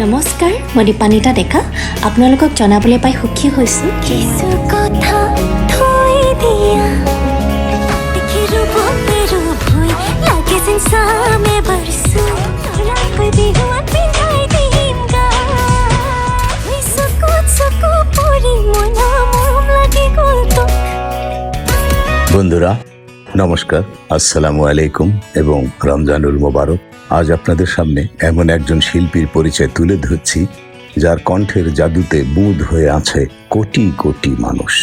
নমস্কাৰ, মই দীপানিতা ডেকা। আপোনালোকক জনাবলৈ পাই সুখী হৈছোঁ। কিছু কথা থৈ দিয়া দেখিৰো বতেৰো ভয় লাগে যেন সামে বৰসু তৰাকৈ বিহুৱাত পিন্ধাই দিম গা চকু পৰি মনা মৰম লাগি গ'ল তোক। বন্ধুরা নমস্কার, আসসালামু আলাইকুম এবং রমজানুল মোবারক। আজ আপনাদের সামনে এমন একজন শিল্পীর পরিচয় তুলে ধরছি যার কণ্ঠের জাদুতে বুঁদ হয়ে আছে কোটি কোটি মানুষ।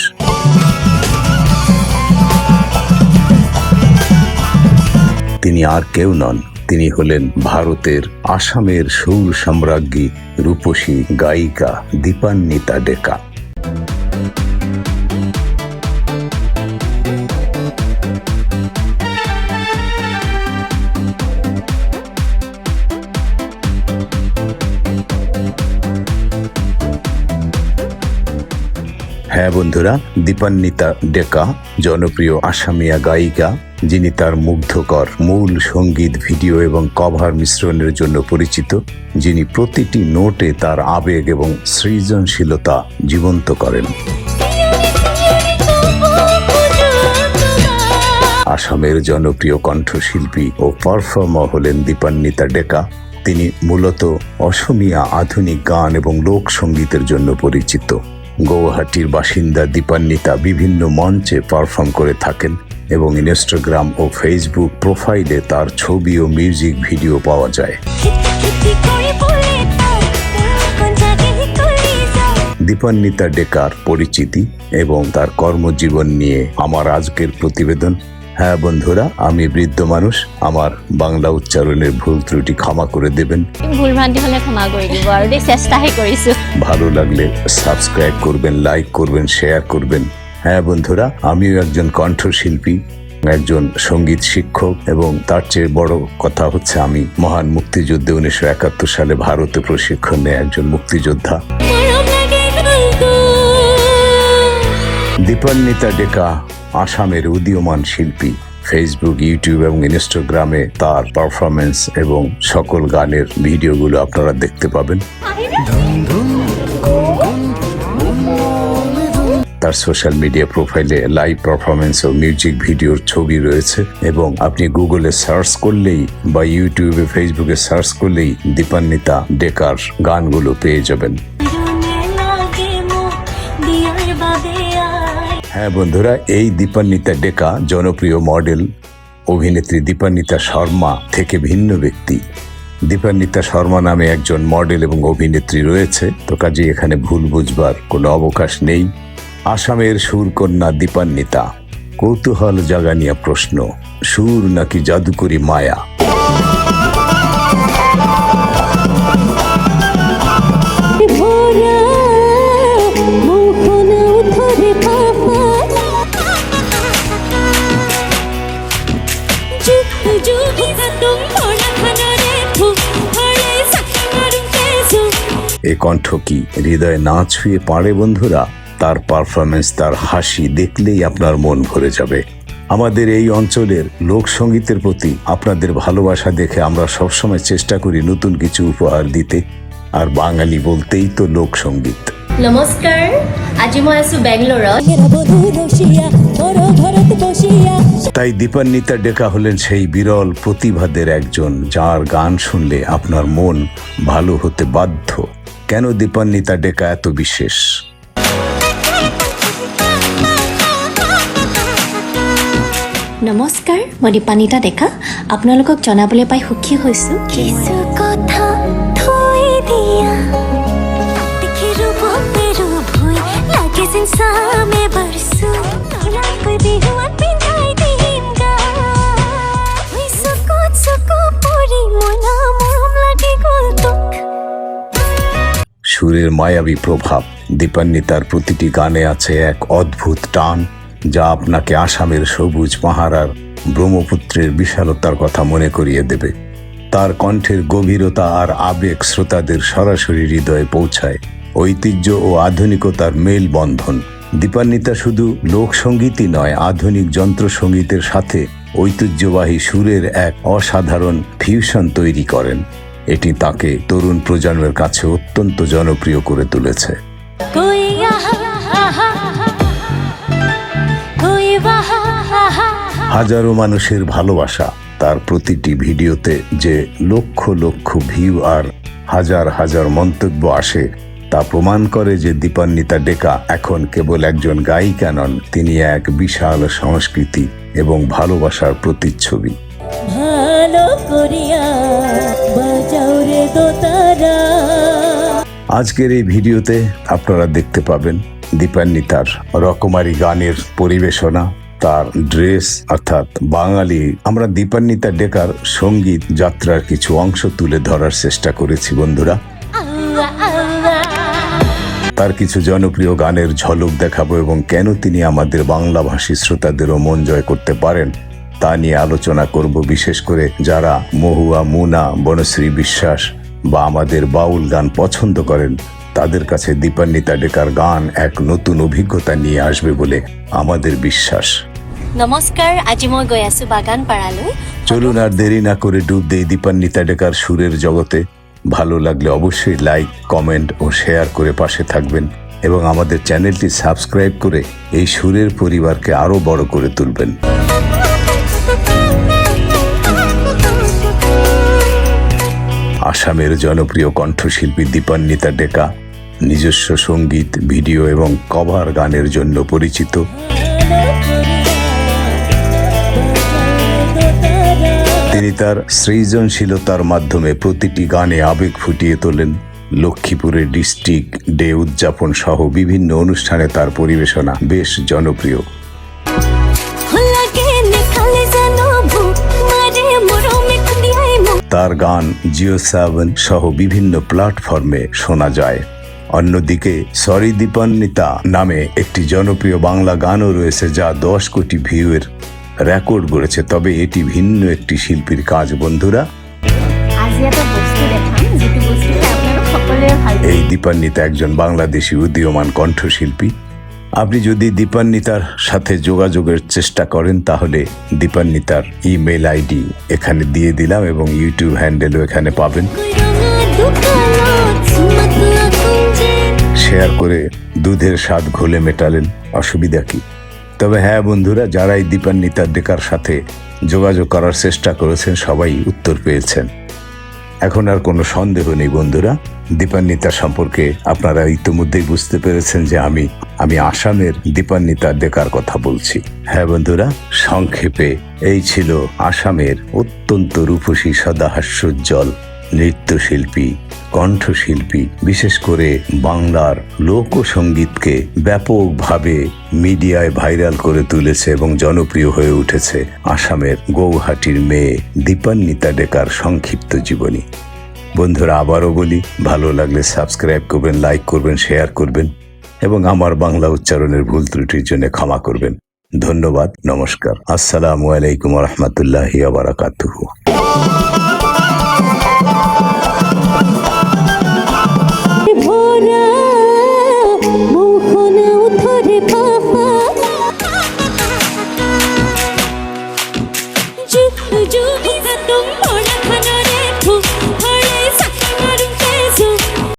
তিনি আর কেউ নন, তিনি হলেন ভারতের আসামের সৌর সাম্রাজ্ঞী রূপসী গায়িকা দীপান্বিতা ডেকা। হ্যাঁ বন্ধুরা, দীপান্বিতা ডেকা জনপ্রিয় আসামিয়া গায়িকা, যিনি তার মুগ্ধকর মূল সঙ্গীত, ভিডিও এবং কভার মিশ্রণের জন্য পরিচিত, যিনি প্রতিটি নোটে তার আবেগ এবং সৃজনশীলতা জীবন্ত করেন। আসামের জনপ্রিয় কণ্ঠশিল্পী ও পারফর্মার হলেন দীপান্বিতা ডেকা। তিনি মূলত অসমীয়া আধুনিক গান এবং লোক সঙ্গীতের জন্য পরিচিত। গৌহাটির বাসিন্দা দীপান্বিতা বিভিন্ন মঞ্চে পারফর্ম করে থাকেন এবং ইনস্টাগ্রাম ও ফেসবুক প্রোফাইলে তার ছবি ও মিউজিক ভিডিও পাওয়া যায়। দীপান্বিতা ডেকার পরিচিতি এবং তার কর্মজীবন নিয়ে আমার আজকের প্রতিবেদন। হ্যাঁ বন্ধুরা, আমি বৃদ্ধ মানুষ, আমার বাংলা উচ্চারণের ভুল ত্রুটি ক্ষমা করে দেবেন। ভুলভ্রান্তি হলে ক্ষমা করে দিব আর চেষ্টাই কৰিছো। ভালো লাগলে সাবস্ক্রাইব করবেন, লাইক করবেন, শেয়ার করবেন। হ্যাঁ বন্ধুরা, আমিও একজন কণ্ঠশিল্পী, একজন সঙ্গীত শিক্ষক এবং তার চেয়ে বড় কথা হচ্ছে আমি মহান মুক্তিযুদ্ধে 1971 সালে ভারতে প্রশিক্ষণ নেয় একজন মুক্তিযোদ্ধা। দীপান্বিতা ডেকা আসামের উদীয়মান শিল্পী। ফেসবুক, ইউটিউব এবং ইনস্টাগ্রামে তার পারফরমেন্স এবং সকল গানের ভিডিওগুলো আপনারা দেখতে পাবেন। তার সোশ্যাল মিডিয়া প্রোফাইলে লাইভ পারফরমেন্স ও মিউজিক ভিডিওর ছবি রয়েছে এবং আপনি গুগলে সার্চ করলেই বা ইউটিউবে, ফেসবুকে সার্চ করলেই দীপান্বিতা ডেকার গানগুলো পেয়ে যাবেন। হ্যাঁ বন্ধুরা, এই দীপান্বিতা ডেকা জনপ্রিয় মডেল অভিনেত্রী দীপান্বিতা শর্মা থেকে ভিন্ন ব্যক্তি। দীপান্বিতা শর্মা নামে একজন মডেল এবং অভিনেত্রী রয়েছে, তো কাজে এখানে ভুল বুঝবার কোনো অবকাশ নেই। আসামের সুরকন্যা দীপান্বিতা, কৌতূহল জাগানিয়া প্রশ্ন, সুর নাকি জাদুকরি মায়া? এ কণ্ঠ কি হৃদয়ে না ছুঁয়ে পারে বন্ধুরা? তার পারফরমেন্স, তার হাসি দেখলেই আপনার মন ভরে যাবে। আমাদের এই অঞ্চলের লোকসঙ্গীতের প্রতি আপনাদের ভালোবাসা দেখে আমরা সবসময় চেষ্টা করি নতুন কিছু উপহার দিতে, আর বাঙালি বলতেই তো লোকসঙ্গীত। নমস্কাৰ, আজি মই আছো বেংগলোৰত। তাই দীপান্বিতা ডেকা হলেন সেই বিরল প্রতিভাদের একজন, যার গান শুনলে আপনার মন ভালো হতে বাধ্য। কেন দীপান্বিতা ডেকা এত বিশেষ? নমস্কাৰ, মই দীপান্বিতা ডেকা। আপোনালোকক জনাবলৈ পাই সুখী হৈছোঁ। কিছু কথা থৈ দিয়া দেখিৰো বতেৰো ভয় লাগে যেন সামে বৰসু তৰাকৈ বিহুৱাত পিন্ধাই দিম গা চকু পৰি মনা মৰম লাগি গ'ল তোক। সুরের মায়াবী প্রভাব। দীপান্বিতার প্রতিটি গানে আছে এক অদ্ভুত টান, যা আপনাকে আসামের সবুজ পাহাড় ব্রহ্মপুত্রের বিশালতার কথা মনে করিয়ে দেবে। তার কণ্ঠের গভীরতা আর আবেগ শ্রোতাদের সরাসরি হৃদয়ে পৌঁছায়। ঐতিহ্য ও আধুনিকতার মেলবন্ধন। দীপান্বিতা শুধু লোকসঙ্গীতই নয়, আধুনিক যন্ত্রসঙ্গীতের সাথে ঐতিহ্যবাহী সুরের এক অসাধারণ ফিউশন তৈরি করেন। এটি তাকে তরুণ প্রজন্মের কাছে অত্যন্ত জনপ্রিয় করে তুলেছে। হাজারো মানুষের ভালোবাসা, তার প্রতিটি ভিডিওতে যে লক্ষ লক্ষ ভিউ আর হাজার হাজার মন্তব্য আসে তা প্রমাণ করে যে দীপান্বিতা ডেকা এখন কেবল একজন গায়িকা নন, তিনি এক বিশাল সংস্কৃতি এবং ভালোবাসার প্রতিচ্ছবি। আজকের এই ভিডিওতে আপনারা দেখতে পাবেন দীপান্বিতার রকমারি গানের পরিবেশনা, তার ড্রেস অর্থাৎ বাঙালি। আমরা দীপান্বিতা ডেকার সঙ্গীত যাত্রার কিছু অংশ তুলে ধরার চেষ্টা করেছি বন্ধুরা। তার কিছু জনপ্রিয় গানের ঝলক দেখাবো এবং কেন তিনি আমাদের বাংলাভাষী শ্রোতাদেরও মন জয় করতে পারেন তা নিয়ে আলোচনা করব। বিশেষ করে যারা মহুয়া, মুনা, বনশ্রী বিশ্বাস বা আমাদের বাউল গান পছন্দ করেন তাদের কাছে দীপান্বিতা ডেকার গান এক নতুন অভিজ্ঞতা নিয়ে আসবে বলে আমাদের বিশ্বাস। নমস্কাৰ, আজি মই গৈ আছো বাগান পাৰালৈ। চলুন আর দেরি না করে ডুব দেই দীপান্বিতা ডেকার সুরের জগতে। ভালো লাগলে অবশ্যই লাইক, কমেন্ট ও শেয়ার করে পাশে থাকবেন এবং আমাদের চ্যানেলটি সাবস্ক্রাইব করে এই সুরের পরিবারকে আরো বড় করে তুলবেন। আসামের জনপ্রিয় কণ্ঠশিল্পী দীপান্বিতা ডেকা নিজস্ব সঙ্গীত, ভিডিও এবং কভার গানের জন্য পরিচিত। তিনি তার সৃজনশীলতার মাধ্যমে প্রতিটি গানে আবেগ ফুটিয়ে তোলেন। লক্ষ্মীপুরের ডিস্ট্রিক্ট ডে উদযাপন সহ বিভিন্ন অনুষ্ঠানে তার পরিবেশনা বেশ জনপ্রিয়। তার গান জিও7 সহ বিভিন্ন প্ল্যাটফর্মে শোনা যায়। অন্যদিকে সরি দীপান্বিতা নামে একটি জনপ্রিয় বাংলা গানও রয়েছে যা 10 কোটি ভিউয়ের রেকর্ড গড়েছে। তবে এটি ভিন্ন একটি শিল্পীর কাজ বন্ধুরা। এই দীপান্বিতা একজন বাংলাদেশি উদীয়মান কণ্ঠশিল্পী। আপনি যদি দীপান্বিতার সাথে যোগাযোগের চেষ্টা করেন তাহলে দীপান্বিতার ইমেল আইডি এখানে দিয়ে দিলাম এবং ইউটিউব হ্যান্ডেলও এখানে পাবেন। শেয়ার করে দুধের স্বাদ ঘোলে মেটালেন, অসুবিধা কি? তবে হ্যাঁ বন্ধুরা, যারা এই দীপান্বিতা ডেকার সাথে যোগাযোগ করার চেষ্টা করেছেন সবাই উত্তর পেয়েছেন। এখন আর কোনো সন্দেহ নেই বন্ধুরা। দীপান্বিতা সম্পর্কে আপনারা ইতিমধ্যেই বুঝতে পেরেছেন যে আমি আসামের দীপান্বিতা ডেকার কথা বলছি। হ্যাঁ বন্ধুরা, সংক্ষেপে এই ছিল আসামের অত্যন্ত রূপসী সদাহাস্যোজ্জ্বল নৃত্যশিল্পী, কণ্ঠশিল্পী। বিশেষ করে বাংলার লোকসঙ্গীতকে ব্যাপকভাবে মিডিয়ায় ভাইরাল করে তুলেছে এবং জনপ্রিয় হয়ে উঠেছে আসামের গৌহাটির মেয়ে দীপান্বিতা ডেকার সংক্ষিপ্ত জীবনী। বন্ধুরা, আবারও বলি, ভালো লাগলে সাবস্ক্রাইব করবেন, লাইক করবেন, শেয়ার করবেন এবং আমার বাংলা উচ্চারণের ভুল ত্রুটির জন্য ক্ষমা করবেন। ধন্যবাদ, নমস্কার, আসসালামু আলাইকুম ওয়া রাহমাতুল্লাহি ওয়া বারাকাতুহু। जो तुम